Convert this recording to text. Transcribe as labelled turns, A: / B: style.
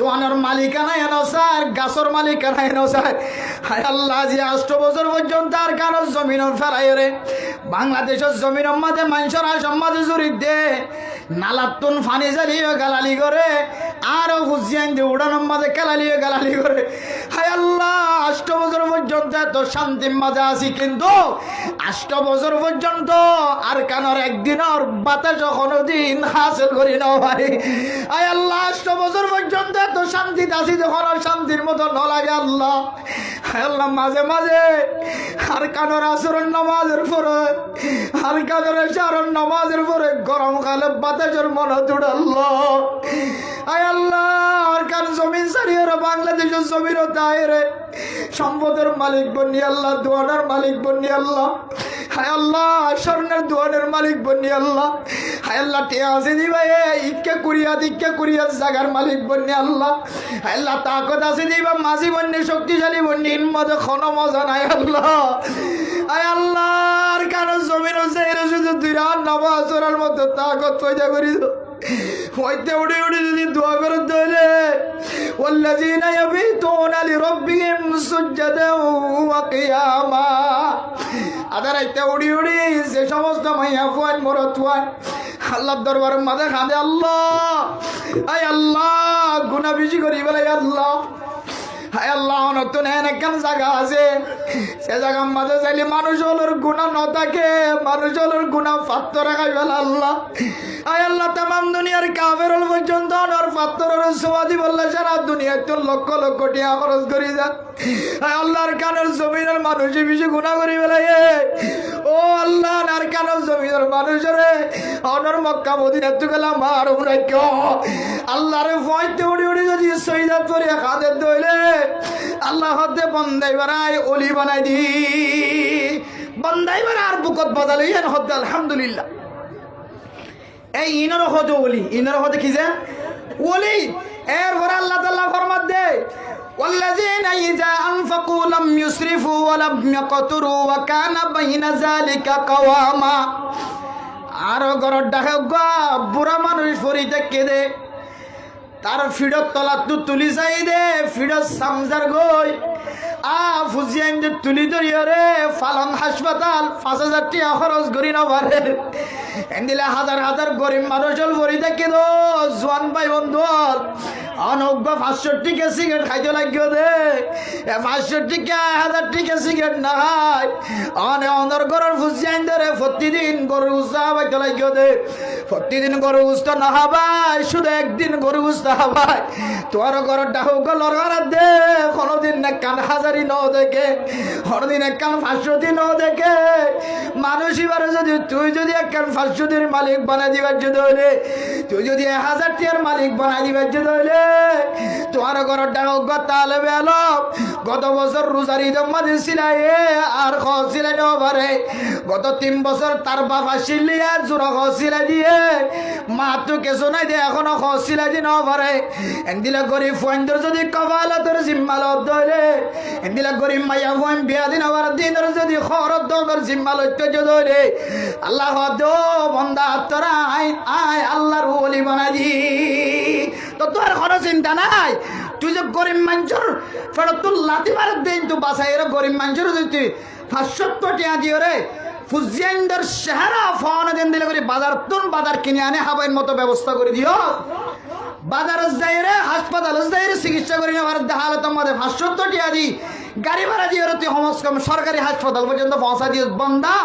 A: দোয়ানোর মালিকানা এনো স্যার, গাছর মালিকানা এনো স্যার। হায় আল্লাহ, যে 8 বছর পর্যন্ত আর কারো জমিন ফেরাই রে বাংলাদেশের জমিন মাঝে মানুষের সমাজে জুড়ি দে নালাতুন ফানি জ্বালিয়ে গালালি করে আরো হুজিয়ান দিয়ে উড়ানোর মাঝে কেলালিয়ে গালালি করে। হায় আল্লাহ, 8 বছর পর্যন্ত এত শান্তির মাঝে আছি, কিন্তু 8 বছর পর্যন্ত আর কানোর একদিনের বাতাস কোনোদিন হাসিল করি না ভাই। হায় আল্লাহ, 8 বছর পর্যন্ত এত শান্তিতে আছি, যখন আর শান্তির মতো ন লাগে আল্লাহ। হায় আল্লাহ, মাঝে মাঝে আর কানোর আসরের নামাজের পরে আর কানোর এশারের নামাজের পরে গরমকালে বাতাসের মনে দুড় আল্লাহ। হায় আল্লাহ, আর কান জমিন ছাড়িয়ে বাংলাদেশের জমিনও তাই রে সম্পদের মালিক বন্নি আল্লাহ, দোয়ানের মালিক বন্নি আল্লাহ। হায় আল্লাহ, স্বর্ণের দোয়ানের মালিক বন্নি আল্লাহ। হায় আল্লাহ, টিয়া আছে দিবা ইক্কা কুরিয়া জাগার মালিক বন্নি আল্লাহ। হায় আল্লাহ, তাকত আছে দিবা মাঝি বন্নি, শক্তিশালী বন্নি, মধ্যে কোনো মজা নাই আল্লাহ। হায় আল্লাহ, আর কারো জমিন হচ্ছে এরা শুধু 2 রাত নামাজ পড়ার মতো তাকত পয়দা করি তো হইতে উড়ে উড়ে যদি দোয়া করে দলে والذين يبيتون لربهم سجدا وقياما। আদারাইতে উড়ি উড়ি যে সমস্ত মাইয়া ফুয়ান মরত ফুয়ান আল্লাহর দরবারে মাথা খাঁদে আল্লাহ। আয় আল্লাহ, গুনাহ বেশি করি বলে আল্লাহ। হায় আল্লাহ, নতুন একখান জায়গা আছে, সে জায়গার মাঝে চাইলে মানুষ হলোর গুণা ন থাকে, মানুষ হলোর গুণা পাত্র রাখাই বলে আল্লাহ। আয় আল্লাহ, তামাম দুনিয়ার কাফের পর্যন্ত অনর পাত্রের সমাধি বললে সারা দুনিয়ায় তোর লক্ষ লক্ষ টাকা খরচ করি যা। আয় আল্লাহর কানের জমিনের মানুষে বেশি গুণা করি বলে ও আল্লাহ, আর কানের জমিনের মানুষের অনর মক্কা মদিনা তু গেলাম আর আল্লাহরে ফয়তে উড়ি উড়ি যদি সৈদাত করে খাদের দইলে আল্লাহ হতে বন্দাই বানাই অলি বানাই দি বন্দাই বানা আর বুকত বাজালে হতে আলহামদুলিল্লাহ। এই ইনর হতে অলি, ইনর হতে কি যে অলি। এরপরে আল্লাহ তাআলা ফরমান দে والذين إذا أنفقوا لم يسرفوا ولم يقتروا وكان بين ذلك قواما। আর গরর ডাকে বুড়া মানুষ ফরি দেখে দে তার ফিডর তলাত তুলি চাই দে ফিডর সামজার গই ফুজিয়ান যে তুলি ধরিয়ে রে ফালং হাসপাতাল 5,000 টাকা খরচ করি না পারে এন্দিলে হাজার হাজার গরিব মানুষ ভরি দেখে দো জোয়ান ভাই বন্ধু অনজ্ঞ 500 টাকা সিগারেট খাইতে লাগিও দে 500 টাকা 1000 টাকা সিগারেট না খাই অনর গরর ফুজিয়ান ধরে প্রতিদিন গরু উস্তা বাইতে লাগিও দে প্রতিদিন গরু উস্তা না হাবাই শুধু একদিন গরু উস্তা হাবাই তোর গরর ডাহু গলর দে কোনোদিন না কান হাজারি ন দেখে কোনোদিন এক কান 500 দিন ন দেখে মানুষ এবারে যদি তুই যদি এক কান 500 দিনের মালিক বানাই দিবার যদি হইলে তুই যদি 1000 টাকার মালিক বানাই দিবার যদি হইলে তোমার ঘর ডাক তাহলে বেলো গত বছর রোজার ঈদ মাঝে সিলাই আর সিলাই নেওয়া পারে গত 3 বছর তার বাবা সিলিয়া জোর সিলাই দিয়ে মা তো কেসো নাই দিয়ে এখনো সিলাই দিয়ে নেওয়া পারে এদিলে গরিব ফোয়াইন্দর যদি কপালতর জিম্মালত ধরে এদিলে গরিব মাইয়া ফোয়াইন বিয়া দিন আবার দিনের যদি খরচ দর জিম্মালত ধরে আল্লাহ দো বন্দা তোরা আয় আল্লাহর ওলি বানাই দি তো তোর কোনো চিন্তা নাই তুই যে গরিব মানুষের ফেরত তুই লাথি মারার দিন তুই বাসায় এর গরিব মানুষের যদি তুই 500 টাকা দিও রে ফুজিয়ানদের চেহারা ফোন দেন দিলে করে বাজার কিনে আনে হাবাইয়ের মতো ব্যবস্থা করে দিও বাজারে যাই রে হাসপাতালে যাই রে চিকিৎসা করি না হালত আমাদের 500 টাকা দি গাড়ি ভাড়া দিয়ে তুই কম সরকারি হাসপাতাল পর্যন্ত পৌঁছা দিও বন্দা।